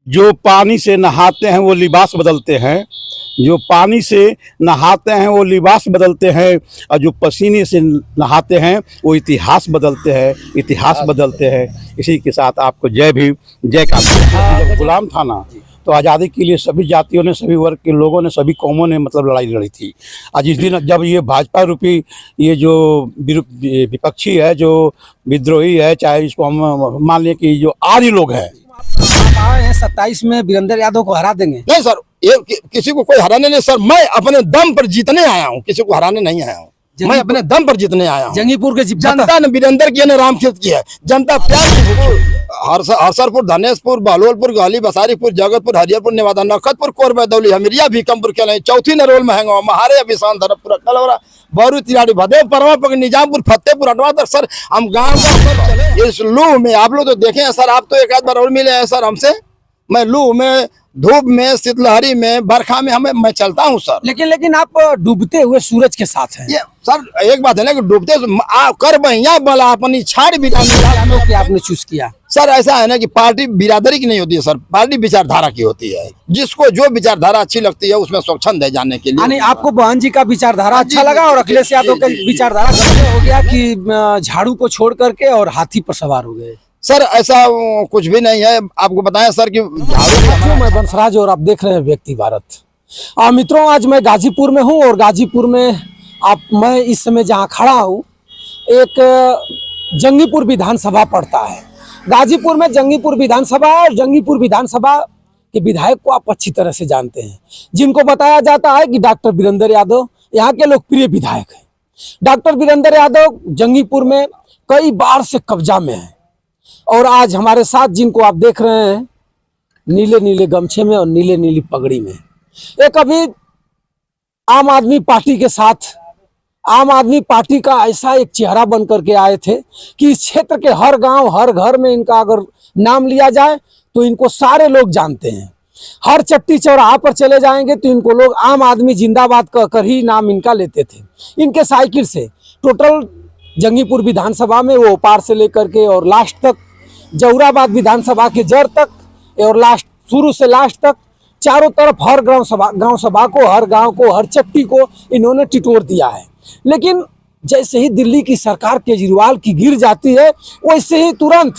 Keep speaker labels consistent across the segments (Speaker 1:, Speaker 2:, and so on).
Speaker 1: जो पानी से नहाते हैं वो लिबास बदलते हैं, जो पानी से नहाते हैं वो लिबास बदलते हैं, और जो पसीने से नहाते हैं वो इतिहास बदलते हैं, इतिहास बदलते हैं। इसी के साथ आपको जय भीम, जय काशी। जब गुलाम था ना तो आज़ादी के लिए सभी जातियों ने, सभी वर्ग के लोगों ने, सभी कौमों ने मतलब लड़ाई लड़ी थी। आज जिस दिन जब ये भाजपा रूपी ये जो विपक्षी है, जो विद्रोही है, चाहे इसको हम मान लें कि जो आर्य लोग हैं,
Speaker 2: आप आए हैं 27 में वीरेंद्र यादव को हरा देंगे?
Speaker 3: नहीं सर, ये किसी को कोई हराने नहीं सर, मैं अपने दम पर जीतने आया हूँ, किसी को हराने नहीं आया हूँ। मैं अपने दम पर जीतने आया हूँ।
Speaker 2: जंगीपुर के
Speaker 3: जनता ने वीरेंद्र की ने रामखेत की है, जनता प्यार हरसरपुर, धनेशपुर, बहलोलपुर, गहली, बसारीपुर, जगतपुर, हरिहरपुर, नेवादा, नखतपुर, कोरबा, दौली, हमिरिया, भीकमपुर, के चौथी नरोल, महंगा, महारे, अभिशान, धरमपुरा, कलवरा, बरू, तिराड़ी, भदेव, परवा, निजामपुर, फतेहपुर, अटवा तक सर हम गाँव का चले। इस लू में आप लोग तो देखे हैं सर, आप तो एक आध बार और मिले हैं सर हमसे। मैं लू में, धूप में, शीतलहरी में, बरखा में मैं चलता हूँ सर।
Speaker 2: लेकिन आप डूबते हुए सूरज के साथ हैं।
Speaker 3: ये सर एक बात है ना कि डूबते कर बहिया बला अपनी छाड़ भी
Speaker 2: आपने चूज किया
Speaker 3: सर। ऐसा है ना कि पार्टी बिरादरी की नहीं होती है सर, पार्टी विचारधारा की होती है। जिसको जो विचारधारा अच्छी लगती है उसमें स्वच्छंद है जाने के लिए।
Speaker 2: यानी आपको बहन जी का विचारधारा अच्छा लगा और अखिलेश यादव का विचारधारा गलत हो गया कि झाड़ू को छोड़ करके और हाथी पर सवार हो गए?
Speaker 3: सर ऐसा कुछ भी नहीं है, आपको बताया सर कि
Speaker 2: मैं बंसराज और आप देख रहे हैं व्यक्ति भारत। मित्रों, आज मैं गाजीपुर में हूँ और गाजीपुर में मैं इस समय जहाँ खड़ा हूँ एक जंगीपुर विधानसभा पड़ता है। गाजीपुर में जंगीपुर विधानसभा है और जंगीपुर विधानसभा के विधायक को आप अच्छी तरह से जानते हैं, जिनको बताया जाता है कि डॉक्टर वीरेंद्र यादव यहाँ के लोकप्रिय विधायक हैं। डॉक्टर वीरेंद्र यादव जंगीपुर में कई बार से कब्जा में है और आज हमारे साथ जिनको आप देख रहे हैं नीले नीले गमछे में और नीले नीली पगड़ी में, एक अभी आम आदमी पार्टी के साथ, आम आदमी पार्टी का ऐसा एक चेहरा बन करके आए थे कि इस क्षेत्र के हर गांव, हर घर में इनका अगर नाम लिया जाए तो इनको सारे लोग जानते हैं। हर चट्टी चौराहा पर चले जाएंगे तो इनको लोग आम आदमी जिंदाबाद कहकर ही नाम इनका लेते थे। इनके साइकिल से टोटल जंगीपुर विधानसभा में वो पार से लेकर के और लास्ट तक, जौराबाद विधानसभा के जड़ तक और लास्ट, शुरू से लास्ट तक, चारों तरफ हर गांव सभा को, हर गांव को, हर चट्टी को इन्होंने टिटोर दिया है। लेकिन जैसे ही दिल्ली की सरकार केजरीवाल की गिर जाती है वैसे ही तुरंत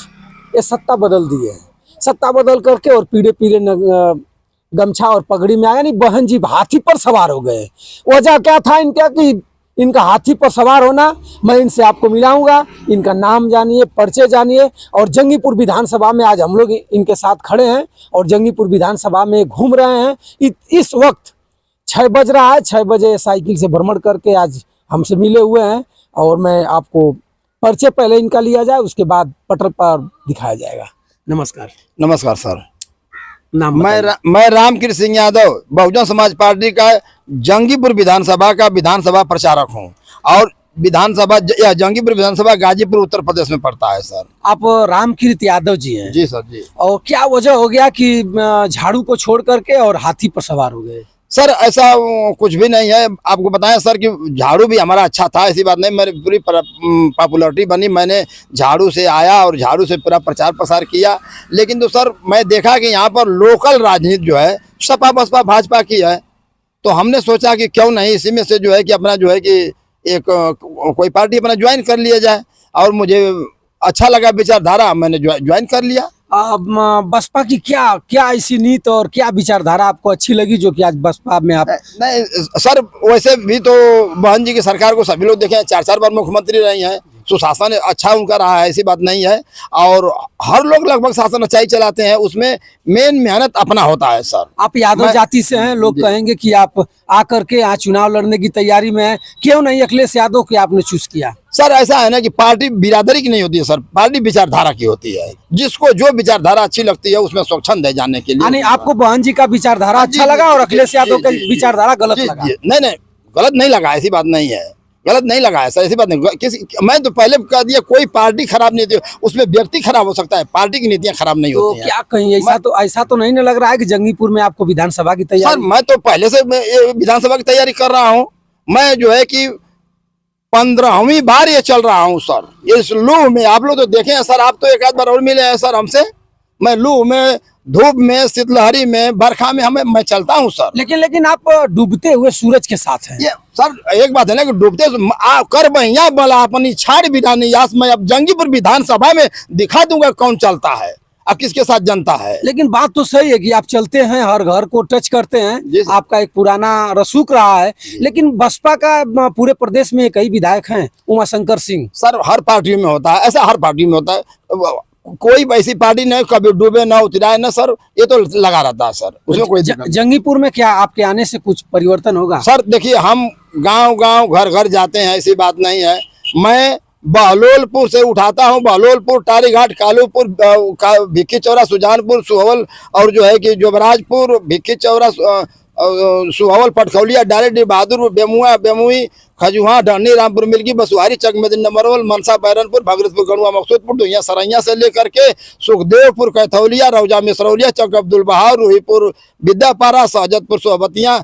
Speaker 2: ये सत्ता बदल दी है। सत्ता बदल करके और पीले पीले गमछा और पगड़ी में आया, यानी बहन जी हाथी पर सवार हो गए। वजह क्या था इनका कि इनका हाथी पर सवार होना, मैं इनसे आपको मिलाऊंगा, इनका नाम जानिए, परिचय जानिए। और जंगीपुर विधानसभा में आज हम लोग इनके साथ खड़े हैं और जंगीपुर विधानसभा में घूम रहे हैं। इस वक्त 6 बज रहा है, 6 बजे साइकिल से भ्रमण करके आज हमसे मिले हुए हैं और मैं आपको परिचय पहले इनका लिया जाए, उसके बाद पटल पर दिखाया जाएगा। नमस्कार।
Speaker 3: नमस्कार सर।
Speaker 2: नाम
Speaker 3: मैं रामकृष्ण सिंह यादव, बहुजन समाज पार्टी का जंगीपुर विधानसभा का विधानसभा प्रचारक हूं और विधानसभा जंगीपुर विधानसभा गाजीपुर उत्तर प्रदेश में पड़ता है सर।
Speaker 2: आप रामकृष्ण यादव जी हैं?
Speaker 3: जी सर जी।
Speaker 2: और क्या वजह हो गया कि झाड़ू को छोड़ करके और हाथी पर सवार हो गए?
Speaker 3: सर ऐसा कुछ भी नहीं है, आपको बताया सर कि झाड़ू भी हमारा अच्छा था, ऐसी बात नहीं। मेरी पूरी पॉपुलरिटी बनी, मैंने झाड़ू से आया और झाड़ू से पूरा प्रचार प्रसार किया। लेकिन तो सर मैं देखा कि यहाँ पर लोकल राजनीति जो है सपा बसपा भाजपा की है, तो हमने सोचा कि क्यों नहीं इसी में से जो है कि अपना जो है कि एक कोई पार्टी अपना ज्वाइन कर लिया जाए। और मुझे अच्छा लगा विचारधारा, मैंने ज्वाइन कर लिया।
Speaker 2: बसपा की क्या ऐसी नीति और क्या विचारधारा आपको अच्छी लगी जो कि आज बसपा में आप?
Speaker 3: नहीं सर, वैसे भी तो बहन जी की सरकार को सभी लोग देखे हैं, 4 बार मुख्यमंत्री रही हैं, सुशासन अच्छा उनका रहा है, ऐसी बात नहीं है। और हर लोग लगभग शासन अच्छा ही चलाते हैं, उसमें मेन मेहनत अपना होता है सर।
Speaker 2: आप यादव जाति से हैं, लोग कहेंगे कि आप आकर के यहाँ चुनाव लड़ने की तैयारी में है, क्यों नहीं अखिलेश यादव को आपने चूज किया?
Speaker 3: सर ऐसा है ना कि पार्टी बिरादरी की नहीं होती है सर, पार्टी विचारधारा की होती है। जिसको जो विचारधारा अच्छी लगती है उसमें स्वच्छंद है जाने के लिए।
Speaker 2: यानी आपको बहन जी का विचारधारा अच्छा लगा और अखिलेश यादव का विचारधारा गलत लगा?
Speaker 3: नहीं, गलत नहीं लगा, ऐसी बात नहीं है, गलत नहीं लगा है सर, ऐसी बात नहीं। मैं तो पहले कह दिया, कोई पार्टी खराब नहीं होती, उसमें व्यक्ति खराब हो सकता है, पार्टी की नीतियां खराब नहीं होती हैं।
Speaker 2: क्या कहीं ऐसा तो नहीं लग रहा है कि जंगीपुर में आपको विधानसभा की तैयारी?
Speaker 3: सर मैं तो पहले से विधानसभा की तैयारी कर रहा हूँ। मैं जो है कि 15वीं बार ये चल रहा हूँ सर। इस लू में आप लोग तो देखे हैं सर, आप तो एक आध बार और मिले हैं सर हमसे। मैं लू में, धूप में, शीतलहरी में, बरखा में मैं चलता हूँ सर।
Speaker 2: लेकिन आप डूबते हुए सूरज के साथ हैं।
Speaker 3: ये सर एक बात है ना कि डूबते कर बहिया बला अपनी छाड़ बिठानी यास मैं अब जंगीपुर विधानसभा में दिखा दूंगा कौन चलता है और किसके साथ जनता है।
Speaker 2: लेकिन बात तो सही है कि आप चलते हैं, हर घर को टच करते हैं, आपका एक पुराना रसूख रहा है। लेकिन बसपा का पूरे प्रदेश में कई विधायक हैं, उमाशंकर सिंह।
Speaker 3: सर हर पार्टी में होता है ऐसा, हर पार्टी में होता है, कोई ऐसी पार्टी नहीं कभी डूबे ना उतराए ना सर, ये तो लगा रहता है सर, उसमें कोई
Speaker 2: जंगीपुर में क्या आपके आने से कुछ परिवर्तन होगा?
Speaker 3: सर देखिए हम गांव घर घर जाते हैं, ऐसी बात नहीं है। मैं बहलोलपुर से उठाता हूँ, बहलोलपुर, टारीघाट, कालूपुर, भिक्की चौरा, सुजानपुर, सुहवल और जो है कि जुबराजपुर, भिक्की चौरा, सुहवल, पटखौलिया, डायरेक्ट बहादुरपुर, बेमुई, खजुहा, ढानी, रामपुर, मिल्की, बसुहारी, चकमेदन, नंबरवल, मनसा, बैरनपुर, भगतपुर, गणुआ, मकसूदपुर, दुहिया, सरैया से लेकर के सुखदेवपुर, कैथौलिया, रौजा, मिसरौलिया, चौक अब्दुल बहार, रूहीपुर, विद्यापारा, सहजतपुर, सोहबतिया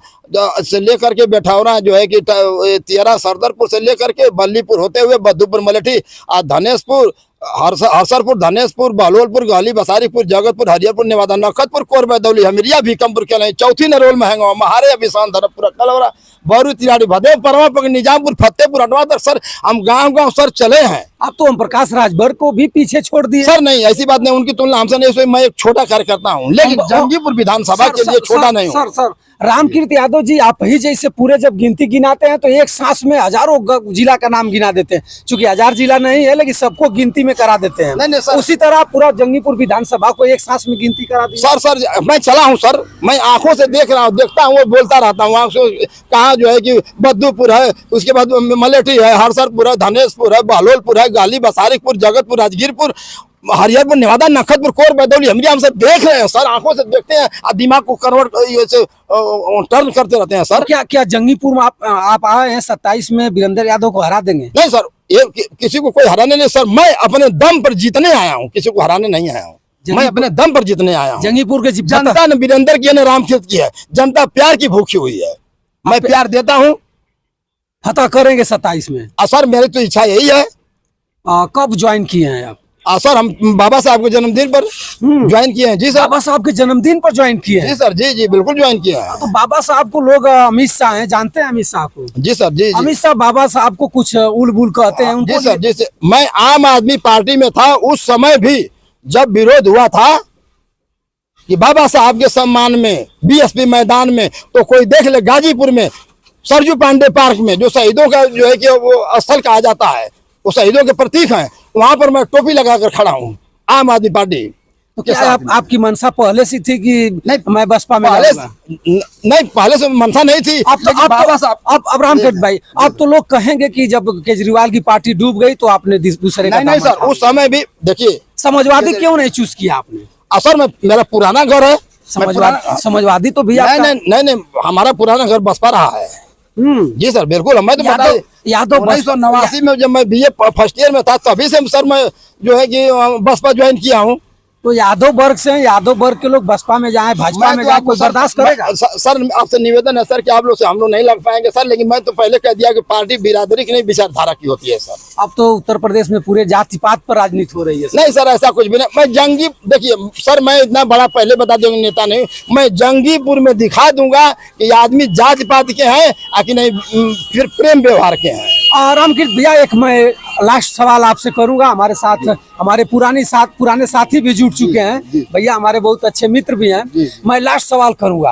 Speaker 3: से लेकर के बेठौरा जो है कि तियरा, सरदरपुर से लेकर के बल्लीपुर होते हुए बद्दूपुर, मलेठी, धनेशपुर, हरसरपुर, धनेशपुर, बहलोलपुर, गहली, बसारीपुर, जगतपुर, हरियरपुर, नेवादा, नखतपुर, कोरबा, दौली, हमिरिया, भीकमपुर, के चौथी नरोल, महंगा, महारे, अभिशान, धरमपुर, कलवरा, बरू, तिराड़ी, भदेव, परवा, निजामपुर, फतेहपुर, अटवा सर हम गांव सर चले हैं।
Speaker 2: आप तो ओम प्रकाश राजभर को भी पीछे छोड़ दिए
Speaker 3: सर। नहीं ऐसी बात नहीं, उनकी तुलना हमसे नहीं, मैं एक छोटा कार्यकर्ता हूँ, लेकिन जंगीपुर विधानसभा के लिए छोटा नहीं हूँ।
Speaker 2: सर रामकीर्त यादव जी, आप ही जैसे पूरे जब गिनती गिनाते हैं तो एक सांस में हजारों जिला का नाम गिना देते हैं। चूंकि 1000 जिला नहीं है लेकिन सबको गिनती में करा देते हैं।
Speaker 3: नहीं सर,
Speaker 2: उसी तरह पूरा जंगीपुर विधानसभा को एक सांस में गिनती करा दी।
Speaker 3: सर मैं चला हूँ सर, मैं आंखों से देख रहा हूँ, देखता हूँ, वो बोलता रहता हूँ आंखों से। कहाँ जो है कि बद्दूपुर है, उसके बाद मलेठी है, हरसरपुर है, धनेशपुर है, बहलोलपुर है, गाली, बसारीपुर, जगतपुर, राजगीरपुर, हरियरपुर, नेवादा, नखतपुर, कोरबा, दौली, हमिरिया, हम सब देख रहे हैं सर, आंखों से देखते हैं और दिमाग को कन्वर्ट टर्न करते रहते हैं सर।
Speaker 2: क्या जंगीपुर में आप आए हैं 27 में वीरेंद्र यादव को हरा देंगे?
Speaker 3: नहीं सर, ये किसी को कोई हराने नहीं सर, मैं अपने दम पर जीतने आया हूँ, किसी को हराने नहीं आया हूँ, मैं अपने दम पर जीतने आया हूँ।
Speaker 2: जंगीपुर के
Speaker 3: जनता ने वीरेंद्र की ने रामखेत की है, जनता प्यार की भूखी हुई है, मैं प्यार देता हूँ।
Speaker 2: फतह करेंगे 27 में?
Speaker 3: सर मेरी तो इच्छा यही है।
Speaker 2: कब ज्वाइन किए हैं आप?
Speaker 3: सर हम बाबा साहब के जन्मदिन पर ज्वाइन किए हैं। जी सर,
Speaker 2: बाबा साहब के जन्मदिन पर ज्वाइन किए हैं?
Speaker 3: जी सर, जी बिल्कुल ज्वाइन किया है।
Speaker 2: तो बाबा साहब को लोग अमित शाह हैं, जानते हैं अमित शाह को?
Speaker 3: जी सर, जी
Speaker 2: अमित शाह बाबा साहब को कुछ उलबुल कहते हैं उनको?
Speaker 3: जी सर, जी सर, मैं आम आदमी पार्टी में था उस समय भी जब विरोध हुआ था कि बाबा साहब के सम्मान में बीएसपी मैदान में, तो कोई देख ले गाजीपुर में सरजू पांडे पार्क में जो शहीदों का जो है कि वो स्थल कहा जाता है, वो शहीदों के प्रतीक हैं, वहां पर मैं टोपी लगाकर खड़ा हूँ आम आदमी पार्टी।
Speaker 2: तो क्या आपकी मनसा पहले से थी कि नहीं मैं बसपा में
Speaker 3: नहीं, पहले से मनसा नहीं थी।
Speaker 2: अब रामखेत भाई, अब तो लोग कहेंगे कि जब केजरीवाल की पार्टी डूब गई तो आपने दूसरे का
Speaker 3: नहीं सर, उस समय भी देखिए
Speaker 2: समाजवादी क्यों नहीं चूज किया आपने?
Speaker 3: सर मेरा पुराना घर है
Speaker 2: समाजवादी तो भी
Speaker 3: नहीं, हमारा पुराना घर बसपा रहा है। जी सर बिल्कुल, मैं तो बता 1989 में जब मैं बीए फर्स्ट ईयर में था तभी से सर मैं जो है कि बसपा ज्वाइन किया हूँ।
Speaker 2: तो यादव वर्ग से, यादव वर्ग के लोग बसपा में जाएं, भाजपा में जाएं, कोई बर्दाश्त करेगा?
Speaker 3: सर आपसे निवेदन है सर कि आप लोग से हम लोग नहीं लग पाएंगे सर, लेकिन मैं तो पहले कह दिया कि पार्टी बिरादरी की नहीं विचारधारा की होती है सर।
Speaker 2: अब तो उत्तर प्रदेश में पूरे जाति पात पर राजनीति हो रही है।
Speaker 3: नहीं सर, ऐसा कुछ भी नहीं। मैं जंगी, देखिए सर मैं इतना बड़ा पहले बता दूंगा नेता नहीं, मैं जंगीपुर में दिखा दूंगा कि आदमी जाति पात के हैं कि नहीं फिर प्रेम व्यवहार के हैं।
Speaker 2: रामकृत भैया, एक मैं लास्ट सवाल आपसे करूंगा। हमारे साथ हमारे पुराने साथी भी जुड़ चुके हैं भैया, हमारे बहुत अच्छे मित्र भी हैं। मैं लास्ट सवाल करूंगा।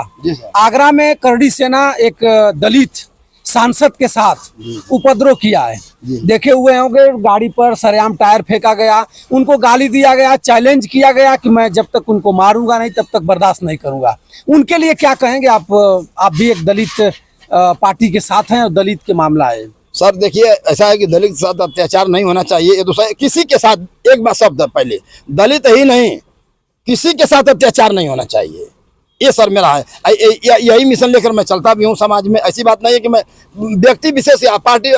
Speaker 2: आगरा में करड़ी सेना एक दलित सांसद के साथ उपद्रव किया है, देखे हुए होंगे, गाड़ी पर सरेआम टायर फेंका गया, उनको गाली दिया गया, चैलेंज किया गया कि मैं जब तक उनको मारूंगा नहीं तब तक बर्दाश्त नहीं करूंगा। उनके लिए क्या कहेंगे आप भी एक दलित पार्टी के साथ हैं और दलित के मामला है।
Speaker 3: सर देखिए ऐसा है कि दलित के साथ अत्याचार नहीं होना चाहिए, ये दूसरा किसी के साथ, एक बात शब्द पहले, दलित ही नहीं किसी के साथ अत्याचार नहीं होना चाहिए, ये सर मेरा है। यही मिशन लेकर मैं चलता भी हूँ समाज में। ऐसी बात नहीं है कि मैं व्यक्ति विशेष या पार्टी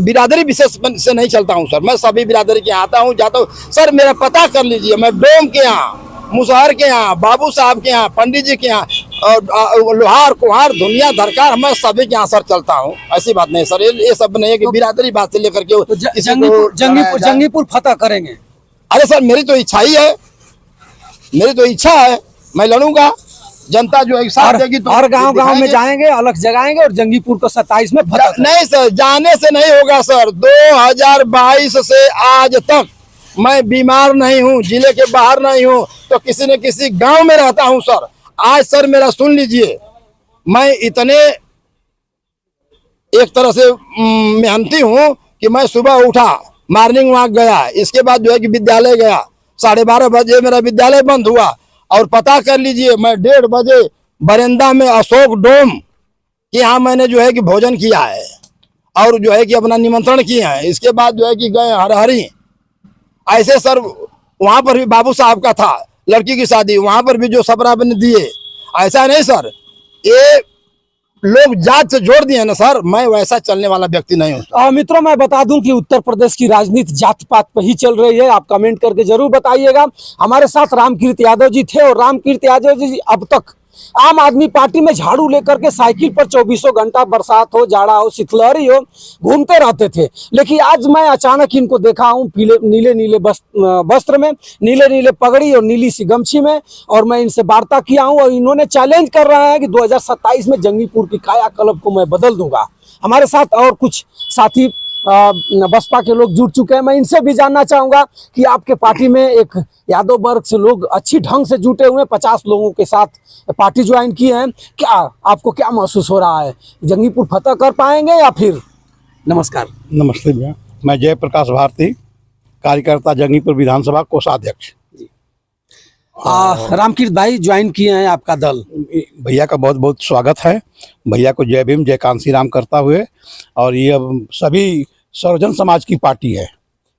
Speaker 3: बिरादरी विशेष से नहीं चलता हूँ सर, मैं सभी बिरादरी के यहाँ आता हूँ जाता हूँ। सर मेरा पता कर लीजिए, मैं डोम के यहाँ, मुसहर के यहाँ, बाबू साहब के यहाँ, पंडित जी के यहाँ, और लोहार कुहार दुनिया दरकार, मैं सभी के यहाँ सर चलता हूँ। ऐसी बात नहीं सर, ये सब नहीं है कि बिरादरी बात से लेकर के
Speaker 2: जंगीपुर फतह करेंगे।
Speaker 3: अरे सर मेरी तो इच्छा ही है मेरी तो इच्छा है, मैं लड़ूंगा, जनता जो है साथ देगी तो
Speaker 2: और गांव गांव में
Speaker 3: दिखाएंगे।
Speaker 2: जाएंगे, अलग जगाएंगे और जंगीपुर को 27 में फतह करेंगे।
Speaker 3: नहीं सर, जाने से नहीं होगा सर। 2022 से आज तक मैं बीमार नहीं हूँ, जिले के बाहर नहीं हूँ, तो किसी न किसी गांव में रहता हूँ सर। आज सर मेरा सुन लीजिए, मैं इतने एक तरह से मेहनती हूँ कि मैं सुबह उठा, मॉर्निंग वॉक गया, इसके बाद जो है कि विद्यालय गया, 12:30 बजे मेरा विद्यालय बंद हुआ, और पता कर लीजिए मैं 1:30 बजे बरंदा में अशोक डोम कि यहाँ मैंने जो है कि भोजन किया है और जो है कि अपना निमंत्रण किया है। इसके बाद जो है कि गए हरहरी, ऐसे सर वहाँ पर भी बाबू साहब का था लड़की की शादी, वहाँ पर भी जो सबरा बने दिए। ऐसा नहीं सर, ये लोग जात से जोड़ दिए ना सर, मैं वैसा चलने वाला व्यक्ति नहीं हूँ।
Speaker 2: मित्रों, मैं बता दूं कि उत्तर प्रदेश की राजनीति जात पात पर ही चल रही है। आप कमेंट करके जरूर बताइएगा। हमारे साथ रामकीर्ति यादव जी थे और रामकीर्ति यादव जी अब तक आम आदमी पार्टी में झाड़ू लेकर के साइकिल पर 24 घंटा, बरसात हो, जाड़ा हो, शीतलहरी हो, घूमते रहते थे। लेकिन आज मैं अचानक इनको देखा हूँ नीले नीले वस्त्र में, नीले नीले पगड़ी और नीली सी गमछी में, और मैं इनसे वार्ता किया हूँ और इन्होंने चैलेंज कर रहा है कि 2027 में जंगीपुर की कायाकल्प को मैं बदल दूंगा। हमारे साथ और कुछ साथी बसपा के लोग जुड़ चुके हैं। मैं इनसे भी जानना चाहूंगा कि आपके पार्टी में एक यादव वर्ग से लोग अच्छी ढंग से जुटे हुए 50 लोगों के साथ पार्टी ज्वाइन किए हैं, क्या आपको क्या महसूस हो रहा है? जंगीपुर फतह कर पाएंगे या फिर? नमस्कार।
Speaker 1: नमस्ते भैया, मैं जयप्रकाश भारती, कार्यकर्ता जंगीपुर विधानसभा कोषाध्यक्ष।
Speaker 2: रामकीर्ति भाई ज्वाइन किए हैं आपका दल,
Speaker 1: भैया का बहुत बहुत स्वागत है। भैया को जय भीम जय कांसी राम करता हुए, और ये अब सभी सर्वजन समाज की पार्टी है,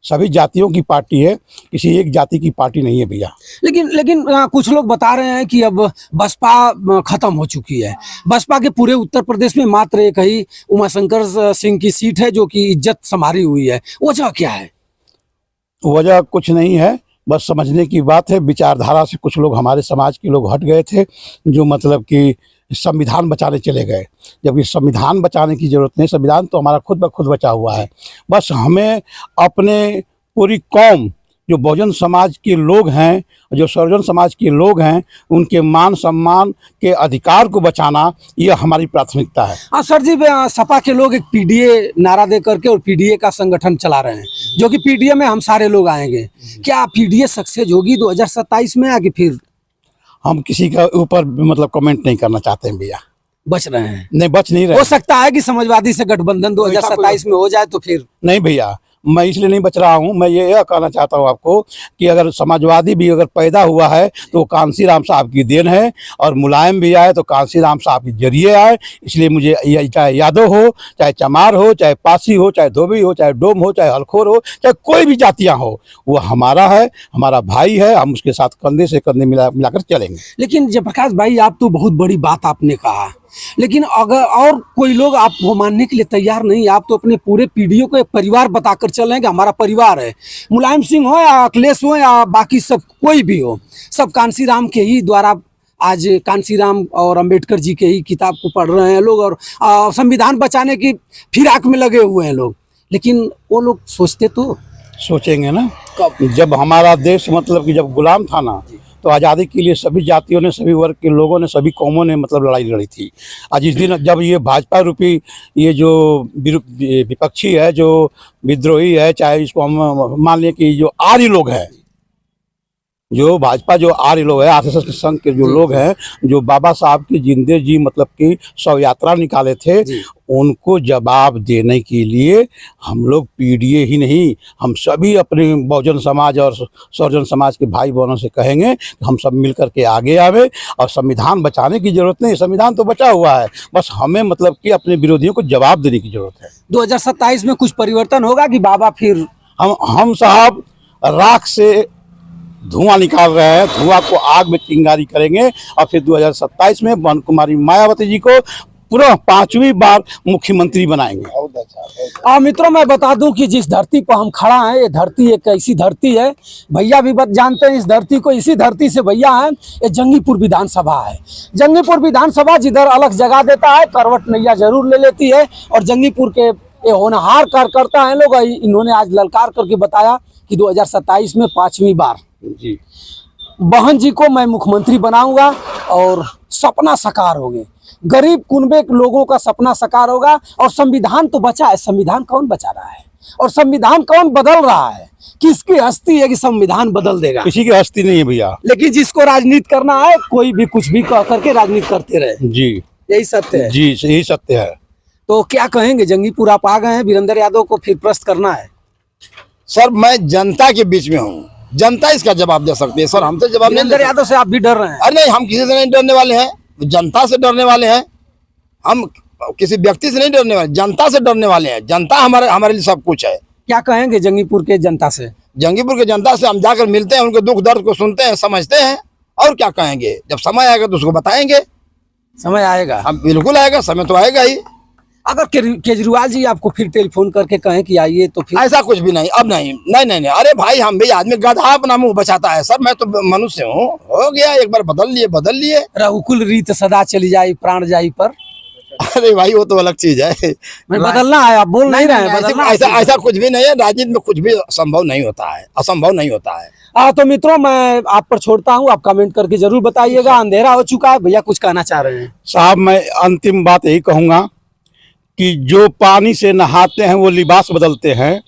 Speaker 1: सभी जातियों की पार्टी है, किसी एक जाति की पार्टी नहीं है भैया।
Speaker 2: लेकिन कुछ लोग बता रहे हैं कि अब बसपा खत्म हो चुकी है। बसपा के पूरे उत्तर प्रदेश में मात्र एक ही उमाशंकर सिंह की सीट है जो कि इज्जत संभारी हुई है। वजह क्या है?
Speaker 1: वजह कुछ नहीं है, बस समझने की बात है। विचारधारा से कुछ लोग, हमारे समाज के लोग हट गए थे, जो मतलब कि संविधान बचाने चले गए, जबकि संविधान बचाने की जरूरत नहीं, संविधान तो हमारा खुद ब खुद बचा हुआ है। बस हमें अपने पूरी कौम, जो बहुजन समाज के लोग हैं, जो सर्वजन समाज के लोग हैं, उनके मान सम्मान के अधिकार को बचाना, ये हमारी प्राथमिकता है।
Speaker 2: हाँ सर जी, सपा के लोग एक पीडीए नारा दे करके और पीडीए का संगठन चला रहे हैं, जो कि पीडीए में हम सारे लोग आएंगे। क्या पीडीए सक्सेस होगी 2027 में, आगे फिर?
Speaker 1: हम किसी का ऊपर मतलब कमेंट नहीं करना चाहते हैं भैया।
Speaker 2: बच रहे हैं?
Speaker 1: नहीं, बच नहीं रहे।
Speaker 2: हो सकता है कि समाजवादी से गठबंधन 2027 में हो जाए तो फिर?
Speaker 1: नहीं भैया, मैं इसलिए नहीं बच रहा हूँ। मैं ये कहना चाहता हूँ आपको कि अगर समाजवादी भी अगर पैदा हुआ है तो कांसी राम साहब की देन है, और मुलायम भी आए तो कांसी राम साहब के जरिए आए। इसलिए मुझे चाहे यादव हो, चाहे चमार हो, चाहे पासी हो, चाहे धोबी हो, चाहे डोम हो, चाहे हलखोर हो, चाहे कोई भी जातियाँ हो, वो हमारा है, हमारा भाई है। हम उसके साथ कंधे से कंधे मिलाकर चलेंगे।
Speaker 2: लेकिन जयप्रकाश भाई, आप तो बहुत बड़ी बात आपने कहा, लेकिन अगर और कोई लोग आपको मानने के लिए तैयार नहीं, आप तो अपने पूरे पीढ़ियों को एक परिवार बताकर चल रहे हैं कि हमारा परिवार है। मुलायम सिंह हो या अखिलेश हो या बाकी सब कोई भी हो, सब कांसी राम के ही द्वारा, आज कांसी राम और अंबेडकर जी के ही किताब को पढ़ रहे हैं लोग, और संविधान बचाने की फिराक में लगे हुए हैं लोग। लेकिन वो लोग सोचते तो
Speaker 1: सोचेंगे ना,
Speaker 2: कब?
Speaker 1: जब हमारा देश मतलब कि जब गुलाम था ना, तो आज़ादी के लिए सभी जातियों ने, सभी वर्ग के लोगों ने, सभी कौमों ने मतलब लड़ाई लड़ी थी। आज इस दिन जब ये भाजपा रूपी ये जो विपक्षी है, जो विद्रोही है, चाहे इसको हम मान लें कि जो आर्य लोग हैं, जो भाजपा जो आर्य लोग है, आरएसएस के संघ के जो लोग हैं, जो बाबा साहब की जिंदे जी मतलब कि शव यात्रा निकाले थे, उनको जवाब देने के लिए हम लोग पीडीए ही नहीं, हम सभी अपने बहुजन समाज और सर्वजन समाज के भाई बहनों से कहेंगे कि हम सब मिलकर के आगे आवे। और संविधान बचाने की जरूरत नहीं, संविधान तो बचा हुआ है, बस हमें मतलब कि अपने विरोधियों को जवाब देने की जरूरत है।
Speaker 2: 2027 में कुछ परिवर्तन होगा कि बाबा फिर?
Speaker 1: हम साहब राख से धुआं निकाल रहे हैं, धुआं को आग में चिंगारी करेंगे, और फिर 2027 में बहन कुमारी मायावती जी को पूरा 5वीं बार मुख्यमंत्री बनाएंगे।
Speaker 2: मित्रों, मैं बता दूं कि जिस धरती पर हम खड़ा हैं, ये धरती एक ऐसी धरती है, भैया भी जानते हैं इस धरती को, इसी धरती से भैया हैं। ये जंगीपुर विधानसभा है। जंगीपुर विधानसभा जिधर अलग जगह देता है, करवट नैया जरूर ले लेती है। और जंगीपुर के ये होनहार कार्यकर्ता हैं लोग, इन्होंने आज ललकार करके बताया कि 2027 में 5वीं बार।
Speaker 1: जी,
Speaker 2: बहन जी को मैं मुख्यमंत्री बनाऊंगा और सपना साकार होंगे, गरीब कुनबे के लोगों का सपना साकार होगा। और संविधान तो बचा है, संविधान कौन बचा रहा है और संविधान कौन बदल रहा है? किसकी हस्ती है कि संविधान बदल देगा?
Speaker 1: किसी की हस्ती नहीं है भैया।
Speaker 2: लेकिन जिसको राजनीति करना है, कोई भी कुछ भी कह करके राजनीति करते रहे,
Speaker 1: जी
Speaker 2: यही सत्य है।
Speaker 1: जी यही सत्य है।
Speaker 2: तो क्या कहेंगे, जंगीपुर आप आ गए हैं, वीरेंद्र यादव को फिर प्रश्न करना है।
Speaker 3: सर मैं जनता के बीच में हूँ, जनता इसका जवाब दे सकती है। सर हमसे जवाब नहीं
Speaker 2: वीरेंद्र
Speaker 3: दे
Speaker 2: यादव से आप भी डर रहे हैं?
Speaker 3: अरे नहीं, हम किसी से नहीं डरने वाले हैं, जनता से डरने वाले हैं। हम किसी व्यक्ति से नहीं डरने वाले, जनता से डरने वाले हैं। जनता हमारे लिए सब कुछ है।
Speaker 2: क्या कहेंगे जंगीपुर के जनता से?
Speaker 3: जंगीपुर के जनता से हम जाकर मिलते हैं, उनके दुख दर्द को सुनते हैं, समझते हैं, और क्या कहेंगे। जब समय आएगा तो उसको बताएंगे।
Speaker 2: समय आएगा?
Speaker 3: हम बिल्कुल आएगा, समय तो आएगा ही।
Speaker 2: अगर केजरीवाल जी आपको फिर टेलीफोन करके कहें कि आइए, तो फिर?
Speaker 3: ऐसा कुछ भी नहीं, अब नहीं नहीं नहीं नहीं। अरे भाई हम भी आदमी, गधा अपना मुंह बचाता है सर, मैं तो मनुष्य हूँ। हो गया, एक बार बदल लिए।
Speaker 2: रघुकुल रीत सदा चली जाई प्राण जाई पर।
Speaker 3: अरे भाई वो तो अलग चीज है।
Speaker 2: मैं बदलना है, आप बोल नहीं रहे हैं बदलना है।
Speaker 3: ऐसा कुछ भी नहीं है। राजनीति में कुछ भी संभव नहीं होता है, असंभव नहीं होता है।
Speaker 2: तो मित्रों मैं आप पर छोड़ता हूँ, आप कमेंट करके जरूर बताइएगा। अंधेरा हो चुका है, भैया कुछ कहना चाह रहे हैं?
Speaker 1: साहब मैं अंतिम बात यही कहूँगा कि जो पानी से नहाते हैं वो लिबास बदलते हैं,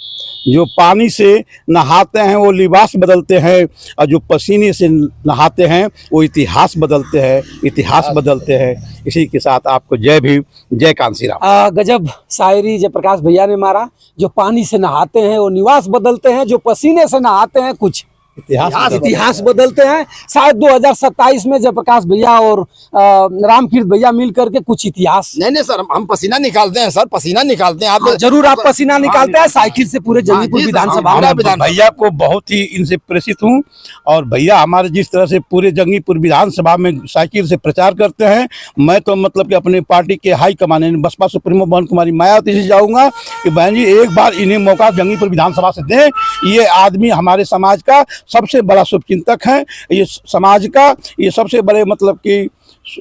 Speaker 1: जो पानी से नहाते हैं वो लिबास बदलते हैं, और जो पसीने से नहाते हैं वो इतिहास बदलते हैं, इतिहास बदलते हैं। इसी के साथ आपको जय भीम, जय कांसी राम।
Speaker 2: गजब शायरी जयप्रकाश भैया ने मारा। जो पानी से नहाते हैं वो निवास बदलते हैं, जो पसीने से नहाते हैं कुछ इतिहास बदलते हैं। शायद 2027 में जयप्रकाश भैया और रामकीर्त भैया मिल करके कुछ इतिहास।
Speaker 3: नहीं सर, हम पसीना निकालते हैं सर, पसीना निकालते हैं। आप
Speaker 2: जरूर आप पसीना निकालते हैं साइकिल से पूरे जंगीपुर विधानसभा में।
Speaker 1: भैया को बहुत ही इनसे प्रेरित हूँ, और भैया हमारे जिस तरह से पूरे जंगीपुर विधानसभा में साइकिल से प्रचार करते हैं, मैं तो मतलब कि अपनी पार्टी के हाई कमान बसपा सुप्रीमो बहन कुमारी मायावती से जाऊँगा कि बहन जी एक बार इन्हें मौका जंगीपुर विधानसभा से दें। ये आदमी हमारे समाज का सबसे बड़ा शुभचिंतक हैं, ये समाज का ये सबसे बड़े मतलब कि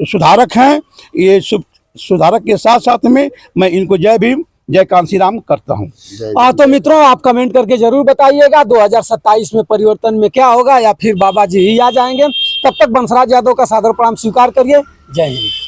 Speaker 1: सुधारक हैं। ये सुधारक के साथ साथ में मैं इनको जय भीम, जय कांसी राम करता हूँ।
Speaker 2: तो मित्रों आप कमेंट करके जरूर बताइएगा 2027 में परिवर्तन में क्या होगा, या फिर बाबा जी ही आ जाएंगे। तब तक बंसराज यादव का सादर प्रणाम स्वीकार करिए। जय हिंद।